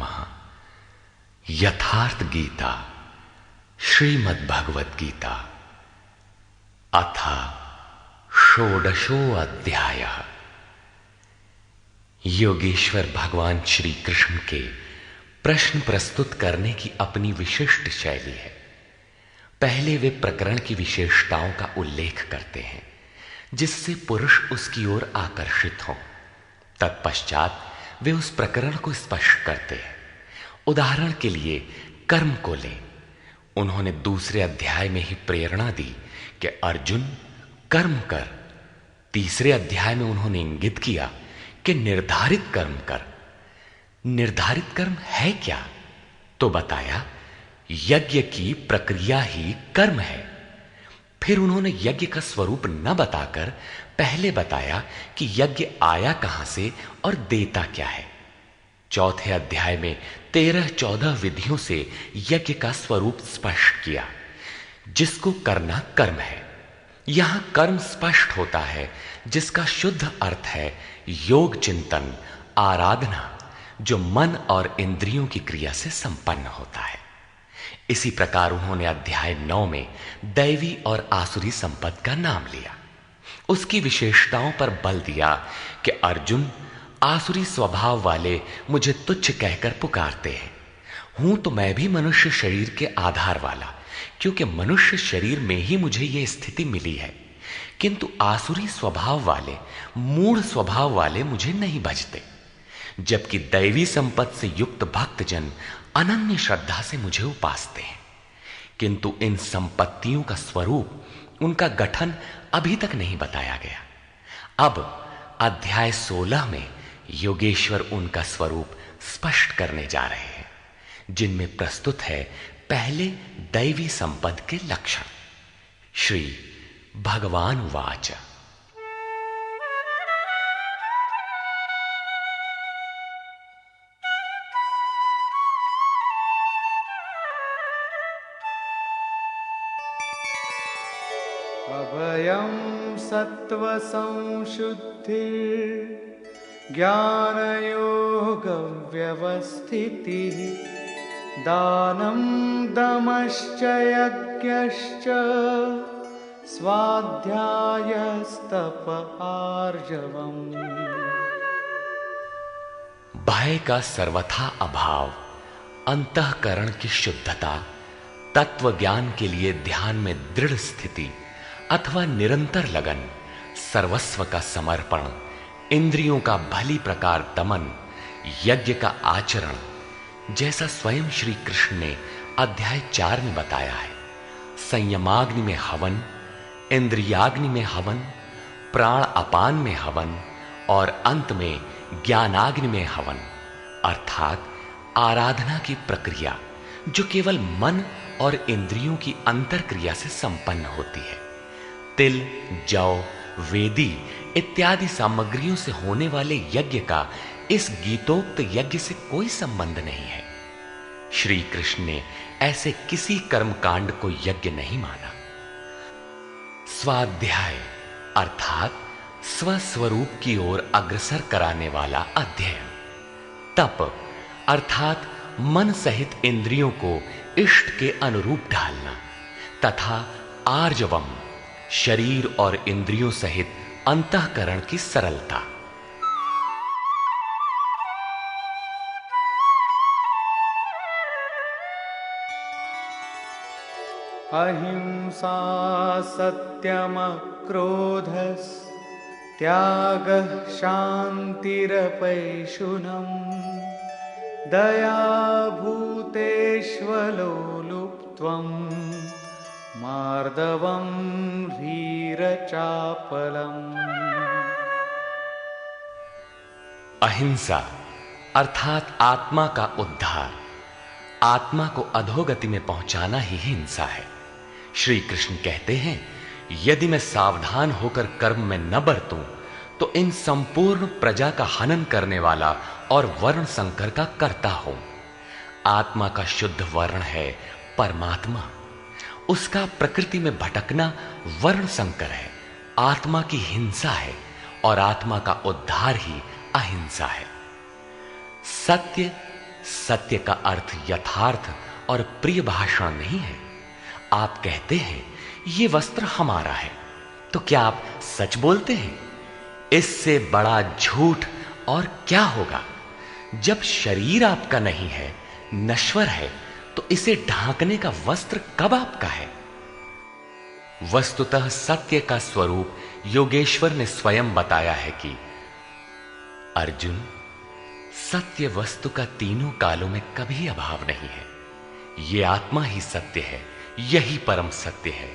नमः। यथार्थ गीता श्रीमद् भगवत गीता अथ षोडशो अध्यायः। योगेश्वर भगवान श्री कृष्ण के प्रश्न प्रस्तुत करने की अपनी विशिष्ट शैली है। पहले वे प्रकरण की विशेषताओं का उल्लेख करते हैं जिससे पुरुष उसकी ओर आकर्षित हो। तत्पश्चात वे उस प्रकरण को स्पष्ट करते हैं। उदाहरण के लिए कर्म को लें। उन्होंने दूसरे अध्याय में ही प्रेरणा दी कि अर्जुन कर्म कर। तीसरे अध्याय में उन्होंने इंगित किया कि निर्धारित कर्म कर। निर्धारित कर्म है क्या? तो बताया यज्ञ की प्रक्रिया ही कर्म है। फिर उन्होंने यज्ञ का स्वरूप न बताकर पहले बताया कि यज्ञ आया कहां से और देता क्या है। चौथे अध्याय में 13-14 विधियों से यज्ञ का स्वरूप स्पष्ट किया जिसको करना कर्म है। यहां कर्म स्पष्ट होता है जिसका शुद्ध अर्थ है योग चिंतन, आराधना, जो मन और इंद्रियों की क्रिया से संपन्न होता है। इसी प्रकार उन्होंने अध्याय 9 में दैवी और आसुरी संपत्ति का नाम लिया। उसकी विशेषताओं पर बल दिया कि अर्जुन आसुरी स्वभाव वाले मुझे तुच्छ कहकर पुकारते हैं। हूं तो मैं भी मनुष्य शरीर के आधार वाला, क्योंकि मनुष्य शरीर में ही मुझे यह स्थिति मिली है। किंतु आसुरी स्वभाव वाले, मूढ़ स्वभाव वाले मुझे नहीं भजते, जबकि दैवी संपत्ति से युक्त भक्तजन अनन्य श्रद्धा से मुझे उपासते हैं। किंतु इन संपत्तियों का स्वरूप, उनका गठन अभी तक नहीं बताया गया। अब अध्याय 16 में योगेश्वर उनका स्वरूप स्पष्ट करने जा रहे हैं, जिनमें प्रस्तुत है पहले दैवी संपद के लक्षण। श्री भगवान वाच। अभयं सत्व संशुद्धि ज्ञानयोग व्यवस्थितिः दानं दमश्च यज्ञश्च स्वाध्यायस्तप आर्जवम्। भय का सर्वथा अभाव, अंतःकरण की शुद्धता, तत्व ज्ञान के लिए ध्यान में दृढ़ स्थिति अथवा निरंतर लगन, सर्वस्व का समर्पण, इंद्रियों का भली प्रकार दमन, यज्ञ का आचरण, जैसा स्वयं श्री कृष्ण ने अध्याय 4 में बताया है। संयमाग्नि में हवन, इंद्रियाग्नि में हवन, प्राण अपान में हवन और अंत में ज्ञानाग्नि में हवन, अर्थात आराधना की प्रक्रिया जो केवल मन और इंद्रियों की अंतर क्रिया से संपन्न होती है। तिल, जौ, वेदी इत्यादि सामग्रियों से होने वाले यज्ञ का इस गीतोक्त यज्ञ से कोई संबंध नहीं है। श्री कृष्ण ने ऐसे किसी कर्मकांड को यज्ञ नहीं माना। स्वाध्याय अर्थात स्वस्वरूप की ओर अग्रसर कराने वाला अध्ययन। तप अर्थात मन सहित इंद्रियों को इष्ट के अनुरूप ढालना, तथा आर्जवम शरीर और इंद्रियों सहित अंतःकरण की सरलता। अहिंसा सत्यम क्रोधस् त्यागः शान्तिरपैशुनम् दया भूतेष्वलोलुप्त्वम् मार्दवं ह्रीरचापलम्। अहिंसा अर्थात आत्मा का उद्धार, आत्मा को अधोगति में पहुंचाना ही हिंसा है। श्री कृष्ण कहते हैं, यदि मैं सावधान होकर कर्म में न बरतूं तो इन संपूर्ण प्रजा का हनन करने वाला और वर्ण संकर का कर्ता हूं। आत्मा का शुद्ध वर्ण है परमात्मा। उसका प्रकृति में भटकना वर्ण संकर है, आत्मा की हिंसा है और आत्मा का उद्धार ही अहिंसा है। सत्य सत्य का अर्थ यथार्थ और प्रिय भाषण नहीं है। आप कहते हैं ये वस्त्र हमारा है, तो क्या आप सच बोलते हैं? इससे बड़ा झूठ और क्या होगा? जब शरीर आपका नहीं है, नश्वर है, तो इसे ढांकने का वस्त्र कब आपका है? वस्तुतः सत्य का स्वरूप योगेश्वर ने स्वयं बताया है कि अर्जुन, सत्य वस्तु का तीनों कालों में कभी अभाव नहीं है। यह आत्मा ही सत्य है, यही परम सत्य है।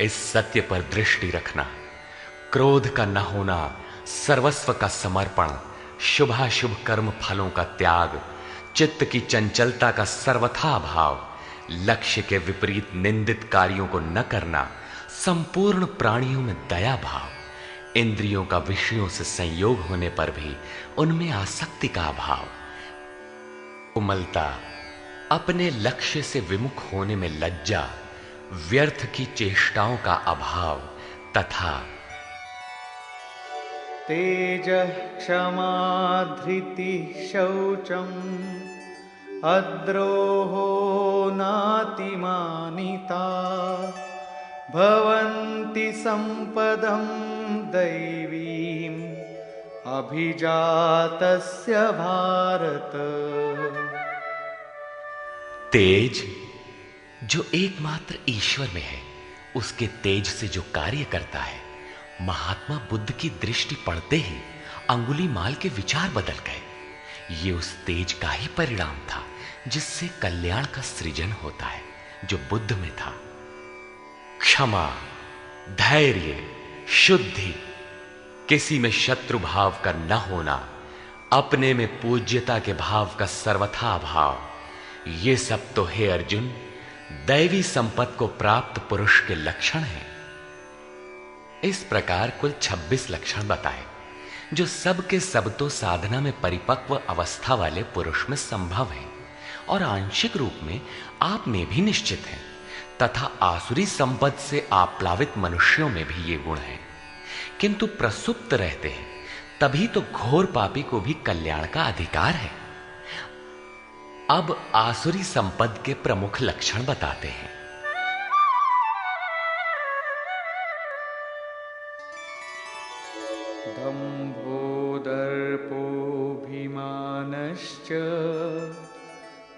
इस सत्य पर दृष्टि रखना, क्रोध का न होना, सर्वस्व का समर्पण, शुभाशुभ कर्म फलों का त्याग, चित्त की चंचलता का सर्वथा अभाव, लक्ष्य के विपरीत निंदित कार्यों को न करना, संपूर्ण प्राणियों में दया भाव, इंद्रियों का विषयों से संयोग होने पर भी उनमें आसक्ति का अभाव, कोमलता, अपने लक्ष्य से विमुख होने में लज्जा, व्यर्थ की चेष्टाओं का अभाव तथा तेजः क्षमा धृतिः शौचम् अद्रोहो नातिमानिता भवन्ति सम्पदं दैवीम् अभिजातस्य भारत। तेज जो एकमात्र ईश्वर में है, उसके तेज से जो कार्य करता है, महात्मा बुद्ध की दृष्टि पड़ते ही अंगुलीमाल के विचार बदल गए। ये उस तेज का ही परिणाम था जिससे कल्याण का सृजन होता है, जो बुद्ध में था। क्षमा, धैर्य, शुद्धि, किसी में शत्रु भाव का न होना, अपने में पूज्यता के भाव का सर्वथा अभाव, ये सब तो हे अर्जुन दैवी संपत्ति को प्राप्त पुरुष के लक्षण हैं। इस प्रकार कुल 26 लक्षण बताए, जो सब के सब तो साधना में परिपक्व अवस्था वाले पुरुष में संभव हैं और आंशिक रूप में आप में भी निश्चित हैं, तथा आसुरी संपत्ति से आप्लावित मनुष्यों में भी ये गुण हैं, किंतु प्रसुप्त रहते हैं, तभी तो घोर पापी को भी कल्याण का अधिकार है। अब आसुरी संपद के प्रमुख लक्षण बताते हैं। दम्भो दर्पोऽभिमानश्च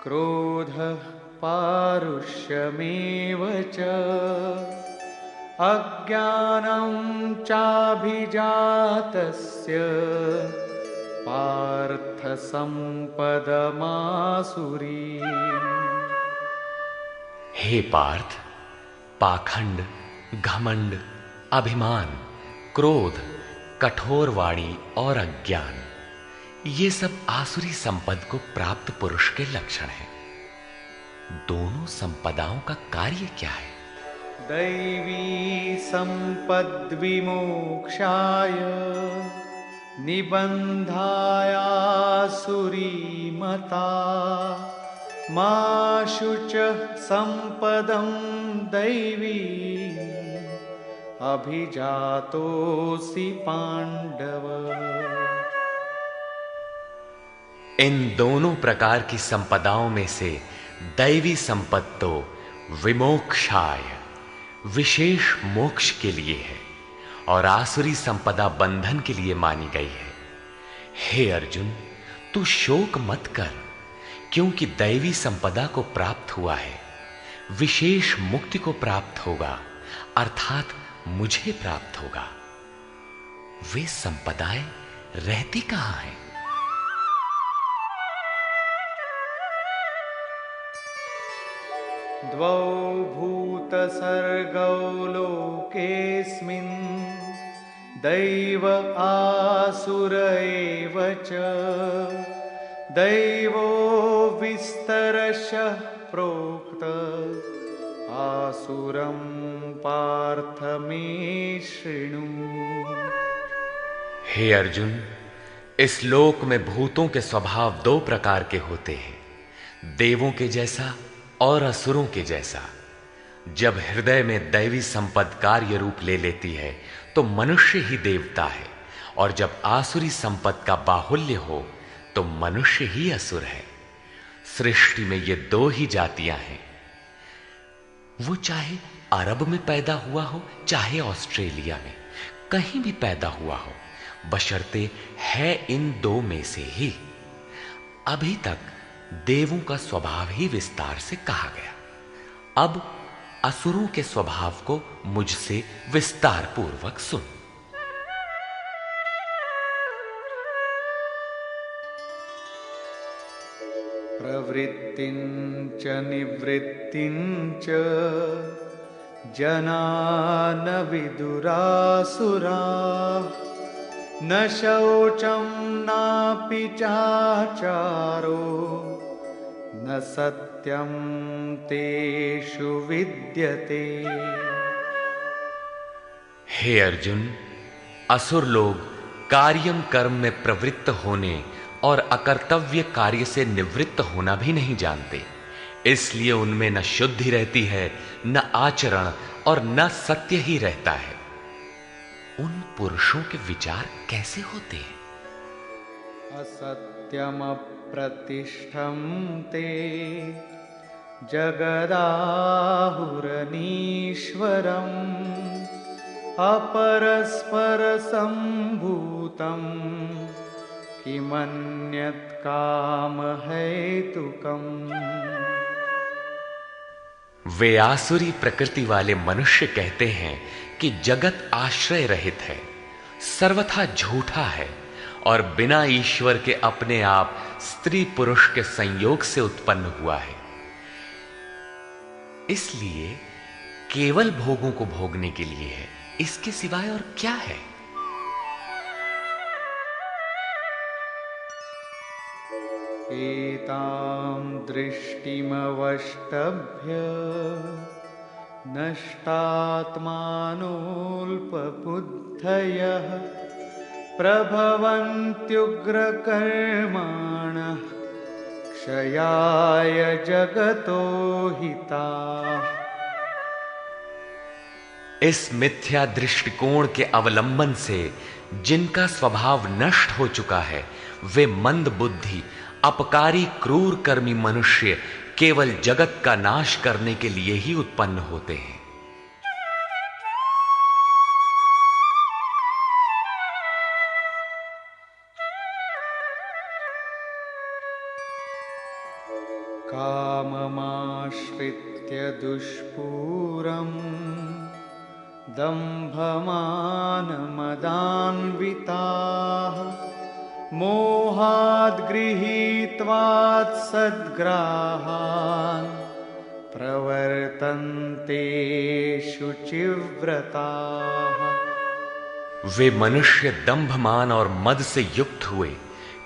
क्रोधः पारुष्यमेव च अज्ञानं चाभिजातस्य पार्थ संपदमासुरी। हे पार्थ, पाखंड, घमंड, अभिमान, क्रोध, कठोर वाणी और अज्ञान, ये सब आसुरी संपद को प्राप्त पुरुष के लक्षण हैं। दोनों संपदाओं का कार्य क्या है? दैवी संपद् विमोक्षाय निबन्धायासुरी मता मा शुचः संपदं दैवी अभिजातोऽसि पांडव। इन दोनों प्रकार की संपदाओं में से दैवी संपत्ति तो विमोक्षाय, विशेष मोक्ष के लिए है, और आसुरी संपदा बंधन के लिए मानी गई है। हे अर्जुन, तू शोक मत कर, क्योंकि दैवी संपदा को प्राप्त हुआ है, विशेष मुक्ति को प्राप्त होगा, अर्थात मुझे प्राप्त होगा। वे संपदाएं रहती कहां हैं? द्वौ भूतसर्गौ लोकेऽस्मिन् दैव आसुर एव च दैवो विस्तरशः प्रोक्त आसुरं पार्थ मे शृणु। हे अर्जुन, इस लोक में भूतों के स्वभाव दो प्रकार के होते हैं, देवों के जैसा और असुरों के जैसा। जब हृदय में दैवी संपद कार्य रूप ले लेती है तो मनुष्य ही देवता है, और जब आसुरी संपद का बाहुल्य हो तो मनुष्य ही असुर है। सृष्टि में ये दो ही जातियां हैं, वो चाहे अरब में पैदा हुआ हो चाहे ऑस्ट्रेलिया में, कहीं भी पैदा हुआ हो, बशर्ते है इन दो में से ही। अभी तक देवों का स्वभाव ही विस्तार से कहा गया, अब असुरों के स्वभाव को मुझसे विस्तार पूर्वक सुन। प्रवृत्तिञ्च निवृत्तिञ्च जना न विदुरासुराः न शौचं नापि चाचारो न सत्यं तेषु विद्यते। हे अर्जुन, असुर लोग कार्यम कर्म में प्रवृत्त होने और अकर्तव्य कार्य से निवृत्त होना भी नहीं जानते, इसलिए उनमें न शुद्धि रहती है, न आचरण और न सत्य ही रहता है। उन पुरुषों के विचार कैसे होते हैं? असत्यम प्रतिष्ठं ते जगदाहुरनीश्वरम् अपरस्पर संभूतम् किमन्यत् काम हेतुकम्। वे आसुरी प्रकृति वाले मनुष्य कहते हैं कि जगत आश्रय रहित है, सर्वथा झूठा है और बिना ईश्वर के अपने आप स्त्री पुरुष के संयोग से उत्पन्न हुआ है, इसलिए केवल भोगों को भोगने के लिए है, इसके सिवाय और क्या है? एतां दृष्टिमवष्टभ्य नष्टात्मानोऽल्पबुद्धयः प्रभवन्त्युग्रकर्माणः क्षयाय जगतो हिताः। इस मिथ्या दृष्टिकोण के अवलंबन से जिनका स्वभाव नष्ट हो चुका है, वे मंद बुद्धि अपकारी क्रूर कर्मी मनुष्य केवल जगत का नाश करने के लिए ही उत्पन्न होते हैं। काममाश्रित्य दुष्पूरम् दम्भमानमदान्विताः मोहाद् गृहीत्वात् सद्ग्राहान् प्रवर्तन्ते शुचिव्रताः। वे मनुष्य दंभमान और मद से युक्त हुए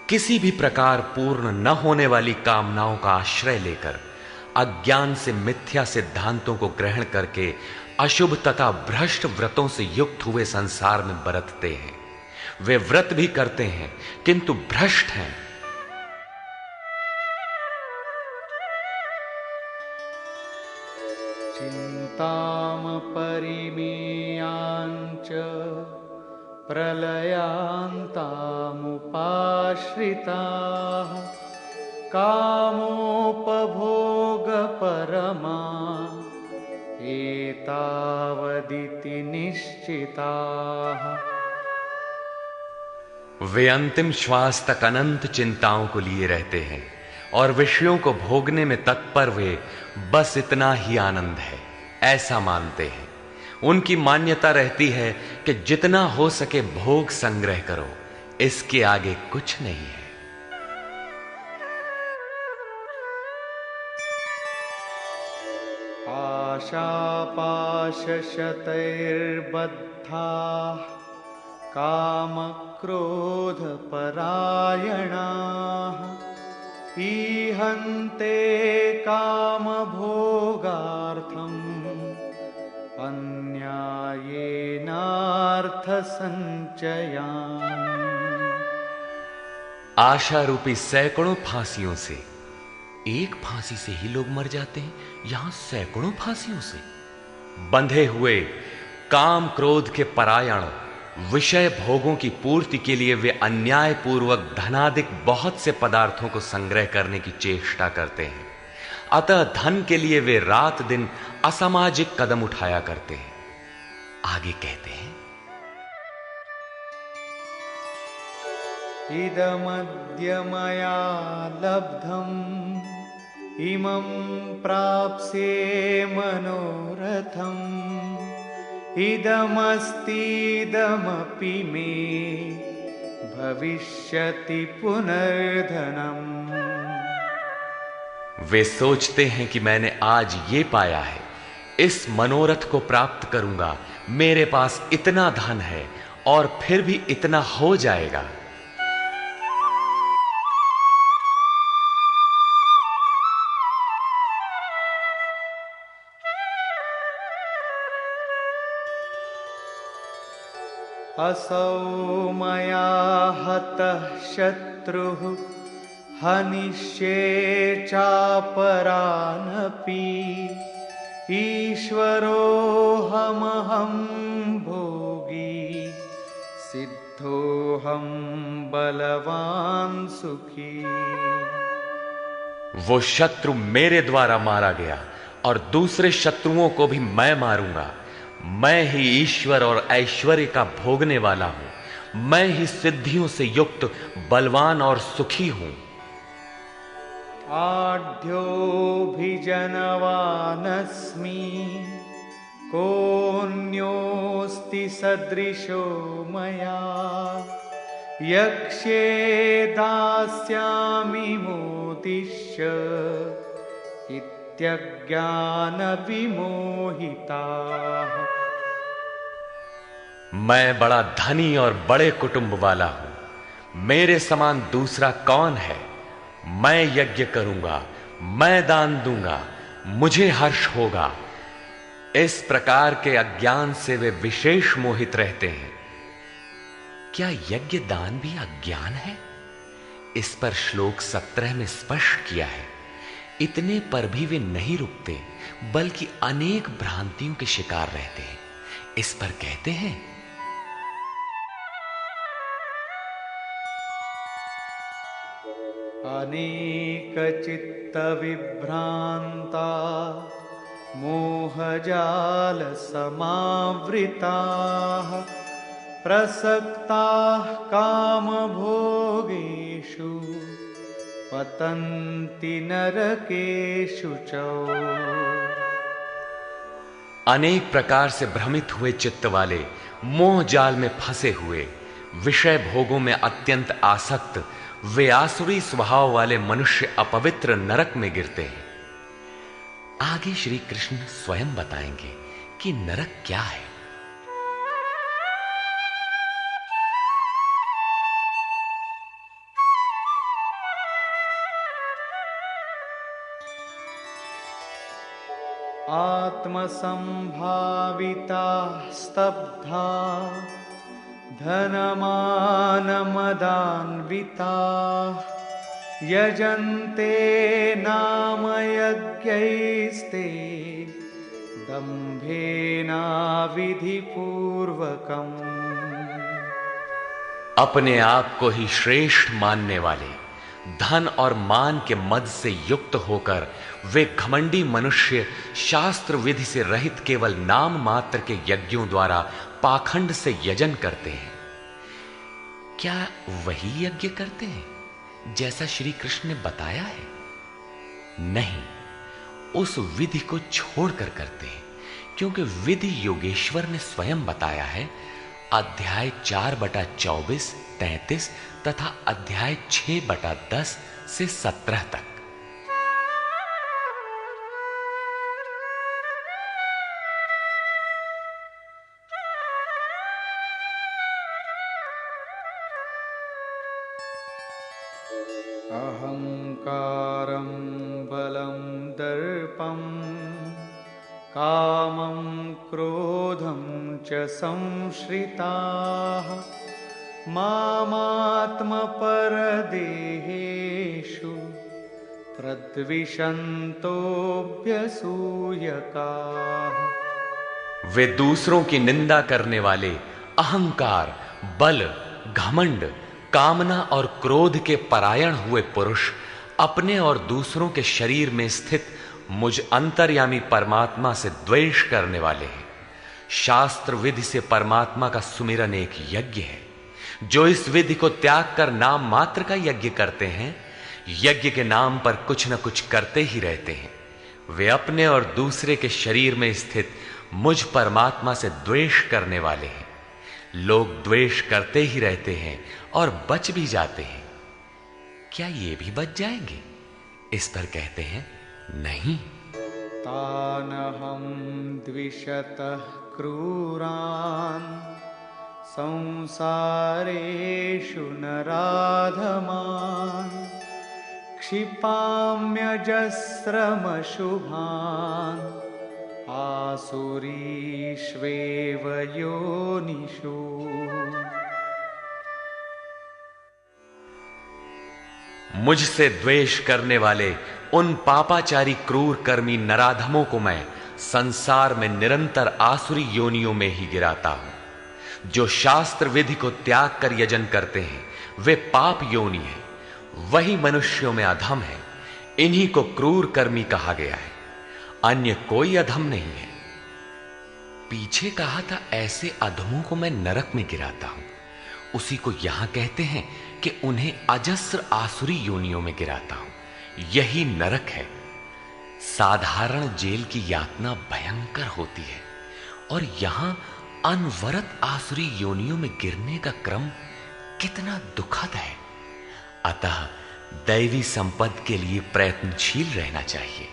किसी भी प्रकार पूर्ण न होने वाली कामनाओं का आश्रय लेकर अज्ञान से मिथ्या सिद्धांतों को ग्रहण करके अशुभ तथा भ्रष्ट व्रतों से युक्त हुए संसार में बरतते हैं। वे व्रत भी करते हैं किंतु भ्रष्ट हैं। चिंताम परिमेयांच प्रलयांतामुपाश्रिताः कामोपभोगपरमा एतावदिति निश्चिताः। वे अंतिम श्वास तक अनंत चिंताओं को लिए रहते हैं और विषयों को भोगने में तत्पर वे बस इतना ही आनंद है ऐसा मानते हैं। उनकी मान्यता रहती है कि जितना हो सके भोग संग्रह करो, इसके आगे कुछ नहीं है। आशापाशशतैर्बद्धाः कामक्रोधपरायणाः ईहन्ते कामभोगार्थम् अन्यायेनार्थसञ्चयान्। आशा रूपी सैकड़ों फांसियों से एक फांसी से ही लोग मर जाते हैं, यहां सैकड़ों फांसियों से बंधे हुए काम क्रोध के परायण विषय भोगों की पूर्ति के लिए वे अन्यायपूर्वक धनाधिक बहुत से पदार्थों को संग्रह करने की चेष्टा करते हैं। अतः धन के लिए वे रात दिन असामाजिक कदम उठाया करते हैं। आगे कहते हैं, इदमद्य मया लब्धम् इमं प्राप्स्ये मनोरथम् इदमस्तीदमपि मे भविष्यति पुनर्धनम्। वे सोचते हैं कि मैंने आज ये पाया है, इस मनोरथ को प्राप्त करूंगा, मेरे पास इतना धन है और फिर भी इतना हो जाएगा। असौ मया हतः शत्रुः हनिष्ये चापरानपि ईश्वरोऽहमहं भोगी सिद्धोऽहं बलवान सुखी। वो शत्रु मेरे द्वारा मारा गया और दूसरे शत्रुओं को भी मैं मारूंगा। मैं ही ईश्वर और ऐश्वर्य का भोगने वाला हूं। मैं ही सिद्धियों से युक्त बलवान और सुखी हूं। आढ्योऽभिजनवानस्मि कोऽन्योऽस्ति सदृशो मया यक्ष्ये दास्यामि मोदिष्य इत्यज्ञानविमोहिताः। मैं बड़ा धनी और बड़े कुटुंब वाला हूं। मेरे समान दूसरा कौन है? मैं यज्ञ करूंगा, मैं दान दूंगा, मुझे हर्ष होगा। इस प्रकार के अज्ञान से वे विशेष मोहित रहते हैं। क्या यज्ञ दान भी अज्ञान है? इस पर श्लोक 17 में स्पष्ट किया है। इतने पर भी वे नहीं रुकते, बल्कि अनेक भ्रांतियों के शिकार रहते हैं। इस पर कहते हैं, अनेक चित्त विभ्रांता मोहजाल समावृताः प्रसक्ताः काम भोगेषु पतन्ति नरकेषु च। अनेक प्रकार से भ्रमित हुए चित्त वाले, मोह जाल में फंसे हुए, विषय भोगों में अत्यंत आसक्त, वे आसुरी स्वभाव वाले मनुष्य अपवित्र नरक में गिरते हैं। आगे श्री कृष्ण स्वयं बताएंगे कि नरक क्या है। आत्मसंभाविता स्तब्धा धनमानमदान्विताः यजन्ते नाम यज्ञैस्ते दम्भेनाविधिपूर्वकम्। अपने आप को ही श्रेष्ठ मानने वाले, धन और मान के मद से युक्त होकर वे घमंडी मनुष्य शास्त्र विधि से रहित केवल नाम मात्र के यज्ञों द्वारा पाखंड से यजन करते हैं। क्या वही यज्ञ करते हैं जैसा श्री कृष्ण ने बताया है? नहीं, उस विधि को छोड़कर करते हैं, क्योंकि विधि योगेश्वर ने स्वयं बताया है। अध्याय 4/24, 33 तथा अध्याय 6/10 से 17 तक। अहंकारं बलं दर्पं कामं क्रोधं च संश्रिताः मामात्मपरदेहेषु प्रद्विषन्तोऽभ्यसूयकाः। वे दूसरों की निंदा करने वाले, अहंकार, बल, घमंड, कामना और क्रोध के परायण हुए पुरुष अपने और दूसरों के शरीर में स्थित मुझ अंतर्यामी परमात्मा से द्वेष करने वाले हैं। शास्त्र विधि से परमात्मा का सुमिरन एक यज्ञ है। जो इस विधि को त्याग कर नाम मात्र का यज्ञ करते हैं, यज्ञ के नाम पर कुछ न कुछ करते ही रहते हैं, वे अपने और दूसरे के शरीर में स्थित मुझ परमात्मा से द्वेष करने वाले हैं। लोग द्वेष करते ही रहते हैं और बच भी जाते हैं। क्या ये भी बच जाएंगे? इस पर कहते हैं नहीं। तानहं द्विषतः क्रूरान् संसारेषु नराधमान् क्षिपाम्यजस्रमशुभान् आसुरीष्वेव योनिषु। मुझसे द्वेष करने वाले उन पापाचारी क्रूर कर्मी नराधमों को मैं संसार में निरंतर आसुरी योनियों में ही गिराता हूं। जो शास्त्र विधि को त्याग कर यजन करते हैं वे पाप योनि है, वही मनुष्यों में अधम है। इन्हीं को क्रूर कर्मी कहा गया है, अन्य कोई अधम नहीं है। पीछे कहा था ऐसे अधमों को मैं नरक में गिराता हूं, उसी को यहां कहते हैं कि उन्हें अजस्र आसुरी योनियों में गिराता हूं। यही नरक है। साधारण जेल की यातना भयंकर होती है और यहां अनवरत आसुरी योनियों में गिरने का क्रम कितना दुखद है। अतः दैवी संपद के लिए प्रयत्नशील रहना चाहिए।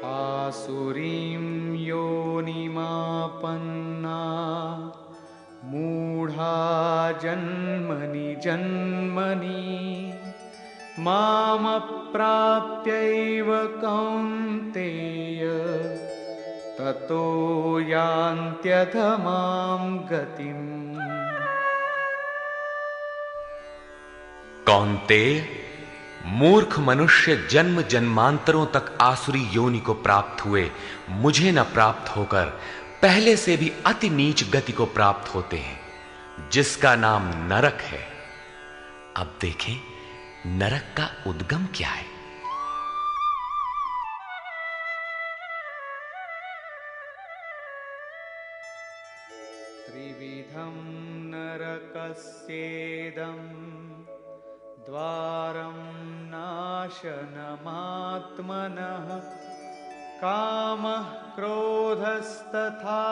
आसुरीं योनिमापन्ना मूढ़ा जन्मनि जन्मनि मामप्राप्यैव कौन्तेय ततो यान्त्यधमां गतिम्। कौन्तेय, मूर्ख मनुष्य जन्म जन्मांतरों तक आसुरी योनि को प्राप्त हुए मुझे न प्राप्त होकर पहले से भी अति नीच गति को प्राप्त होते हैं, जिसका नाम नरक है। अब देखें नरक का उद्गम क्या है। त्रिविधं नरकस्येदम् द्वारं नाशनमात्मनः कामः क्रोधस्तथा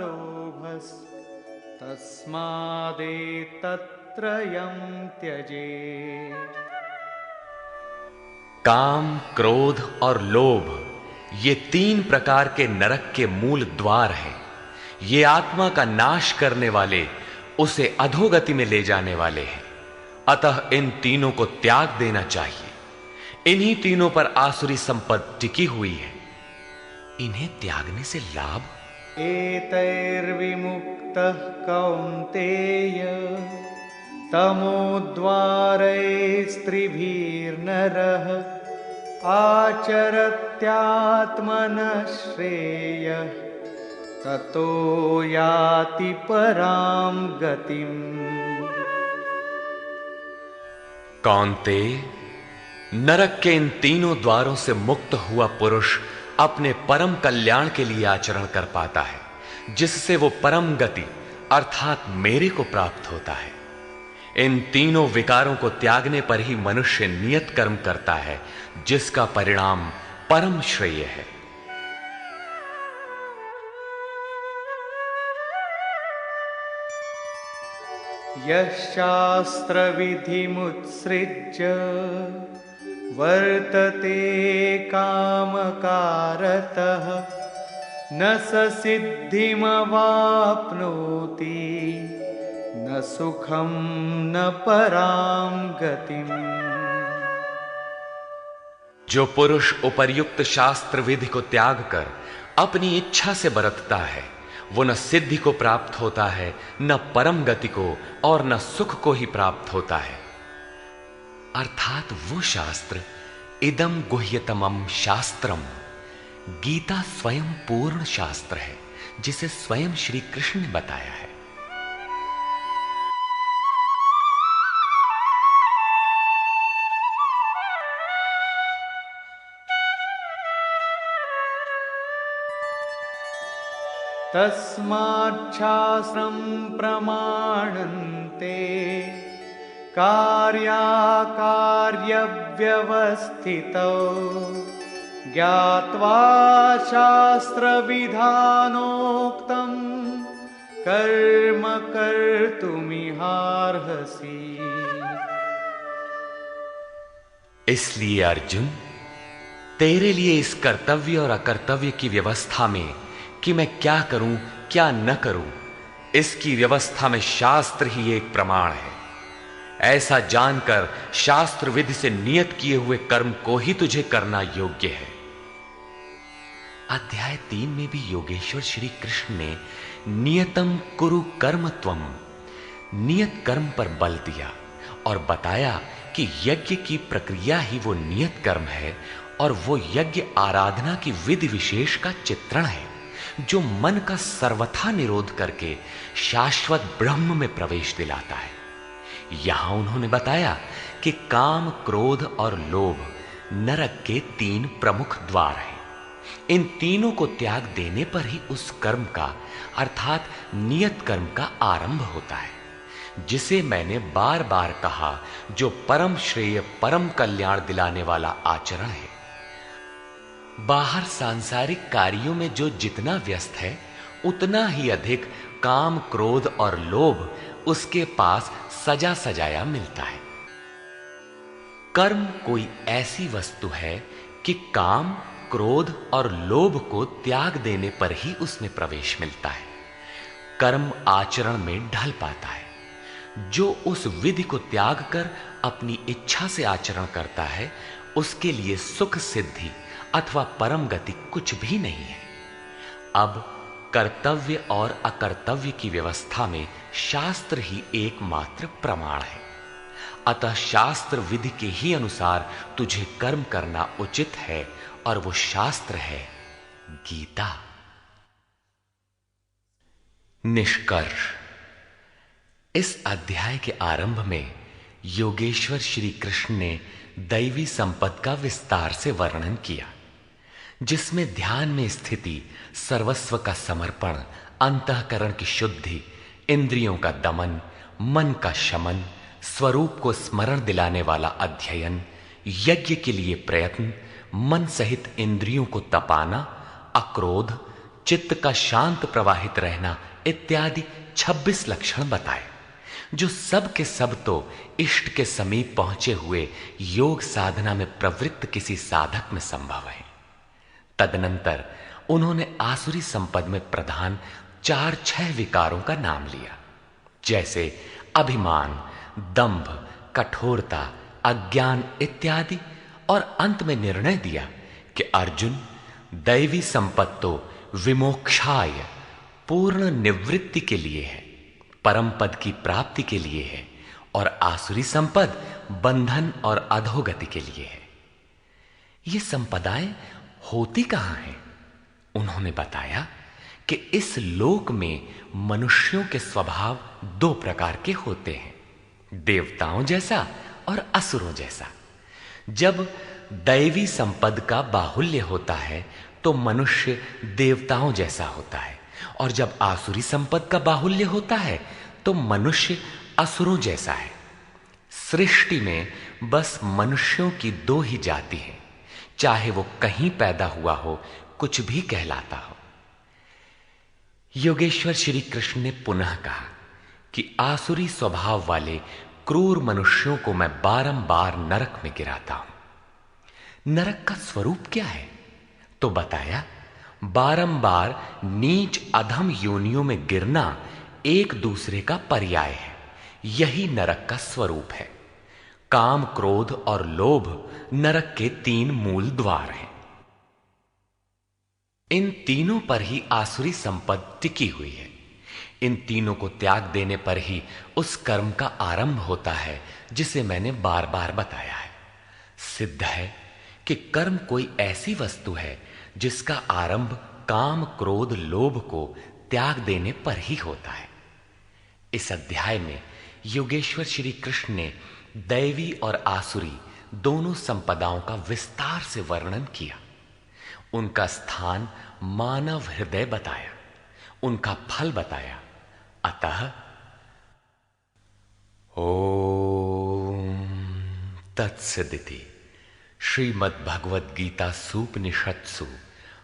लोभस्तस्मादेतत्त्रयं त्यजेत्। काम, क्रोध और लोभ ये तीन प्रकार के नरक के मूल द्वार हैं। ये आत्मा का नाश करने वाले, उसे अधोगति में ले जाने वाले हैं। अतः इन तीनों को त्याग देना चाहिए। इन्हीं तीनों पर आसुरी संपत्ति टिकी हुई है। इन्हें त्यागने से लाभ? एतैर्विमुक्तः कौन्तेय तमोद्वारैस्त्रिभिर्नरः आचरत्यात्मनः श्रेयः ततो याति परां गतिम्। कौन्तेय, नरक के इन तीनों द्वारों से मुक्त हुआ पुरुष अपने परम कल्याण के लिए आचरण कर पाता है, जिससे वो परम गति अर्थात मेरे को प्राप्त होता है। इन तीनों विकारों को त्यागने पर ही मनुष्य नियत कर्म करता है, जिसका परिणाम परम श्रेय है। यः शास्त्रविधिमुत्सृज्य वर्तते कामकारतः न स सिद्धिमवाप्नोति न सुखं न परां गतिम्। जो पुरुष उपर्युक्त शास्त्र विधि को त्याग कर अपनी इच्छा से बरतता है, वो न सिद्धि को प्राप्त होता है, न परम गति को और न सुख को ही प्राप्त होता है। अर्थात वो शास्त्र इदम गुह्यतमम शास्त्रम। गीता स्वयं पूर्ण शास्त्र है जिसे स्वयं श्री कृष्ण ने बताया है। तस्माच्छास्त्रं प्रमाणन्ते कार्याकार्यव्यवस्थितौ ज्ञात्वा शास्त्रविधानोक्तं कर्म कर्तुमिहार्हसि। इसलिए अर्जुन, तेरे लिए इस कर्तव्य और अकर्तव्य की व्यवस्था में कि मैं क्या करूं क्या न करूं, इसकी व्यवस्था में शास्त्र ही एक प्रमाण है। ऐसा जानकर शास्त्र विधि से नियत किए हुए कर्म को ही तुझे करना योग्य है। अध्याय 3 में भी योगेश्वर श्री कृष्ण ने नियतम कुरु कर्म त्वम, नियत कर्म पर बल दिया और बताया कि यज्ञ की प्रक्रिया ही वो नियत कर्म है और वो यज्ञ आराधना की विधि विशेष का चित्रण है जो मन का सर्वथा निरोध करके शाश्वत ब्रह्म में प्रवेश दिलाता है। यहां उन्होंने बताया कि काम, क्रोध और लोभ नरक के 3 प्रमुख द्वार हैं। इन तीनों को त्याग देने पर ही उस कर्म का अर्थात नियत कर्म का आरंभ होता है, जिसे मैंने बार बार कहा, जो परम श्रेय परम कल्याण दिलाने वाला आचरण है। बाहर सांसारिक कार्यों में जो जितना व्यस्त है उतना ही अधिक काम, क्रोध और लोभ उसके पास सजा सजाया मिलता है। कर्म कोई ऐसी वस्तु है कि काम, क्रोध और लोभ को त्याग देने पर ही उसमें प्रवेश मिलता है, कर्म आचरण में ढल पाता है। जो उस विधि को त्याग कर अपनी इच्छा से आचरण करता है उसके लिए सुख सिद्धि अथवा परम गति कुछ भी नहीं है। अब कर्तव्य और अकर्तव्य की व्यवस्था में शास्त्र ही एकमात्र प्रमाण है। अतः शास्त्र विधि के ही अनुसार तुझे कर्म करना उचित है और वो शास्त्र है गीता। निष्कर्ष, इस अध्याय के आरंभ में योगेश्वर श्री कृष्ण ने दैवी संपत्ति का विस्तार से वर्णन किया, जिसमें ध्यान में स्थिति, सर्वस्व का समर्पण, अंतःकरण की शुद्धि, इंद्रियों का दमन, मन का शमन, स्वरूप को स्मरण दिलाने वाला अध्ययन, यज्ञ के लिए प्रयत्न, मन सहित इंद्रियों को तपाना, अक्रोध, चित्त का शांत प्रवाहित रहना इत्यादि 26 लक्षण बताए, जो सब के सब तो इष्ट के समीप पहुंचे हुए योग साधना में प्रवृत्त किसी साधक में संभव है। तदनंतर उन्होंने आसुरी संपद में प्रधान 4-6 विकारों का नाम लिया, जैसे अभिमान, दंभ, कठोरता, अज्ञान इत्यादि, और अंत में निर्णय दिया कि अर्जुन, दैवी संपत्ति तो विमोक्षाय, पूर्ण निवृत्ति के लिए है, परम पद की प्राप्ति के लिए है, और आसुरी संपद बंधन और अधोगति के लिए है। ये संपदाएं होती कहां हैं? उन्होंने बताया कि इस लोक में मनुष्यों के स्वभाव 2 प्रकार के होते हैं, देवताओं जैसा और असुरों जैसा। जब दैवी संपद का बाहुल्य होता है तो मनुष्य देवताओं जैसा होता है, और जब आसुरी संपद का बाहुल्य होता है तो मनुष्य असुरों जैसा है। सृष्टि में बस मनुष्यों की 2 ही जाति है, चाहे वो कहीं पैदा हुआ हो, कुछ भी कहलाता हो। योगेश्वर श्री कृष्ण ने पुनः कहा कि आसुरी स्वभाव वाले क्रूर मनुष्यों को मैं बारंबार नरक में गिराता हूं। नरक का स्वरूप क्या है? तो बताया, बारंबार नीच अधम योनियों में गिरना एक दूसरे का पर्याय है, यही नरक का स्वरूप है। काम, क्रोध और लोभ नरक के 3 मूल द्वार हैं। इन तीनों पर ही आसुरी संपत्ति टिकी हुई है। इन तीनों को त्याग देने पर ही उस कर्म का आरंभ होता है जिसे मैंने बार बार बताया है। सिद्ध है कि कर्म कोई ऐसी वस्तु है जिसका आरंभ काम, क्रोध, लोभ को त्याग देने पर ही होता है। इस अध्याय में योगेश्वर श्री कृष्ण ने दैवी और आसुरी दोनों संपदाओं का विस्तार से वर्णन किया, उनका स्थान मानव हृदय बताया, उनका फल बताया। अतः ओम तत्सदिति श्रीमद् भगवद गीता सूपनिषत्सु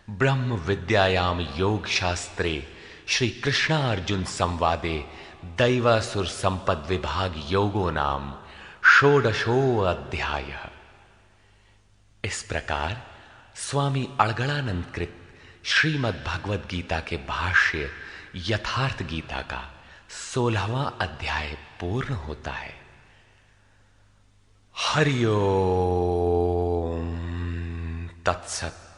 ब्रह्म विद्यायाम योग शास्त्रे श्री कृष्णार्जुन संवादे दैवासुर संपद विभाग योगो नाम षोडशो अध्याय। इस प्रकार स्वामी अड़गड़ानंद कृत श्रीमद् भगवद गीता के भाष्य यथार्थ गीता का 16वां अध्याय पूर्ण होता है। हरि ओम तत्सत।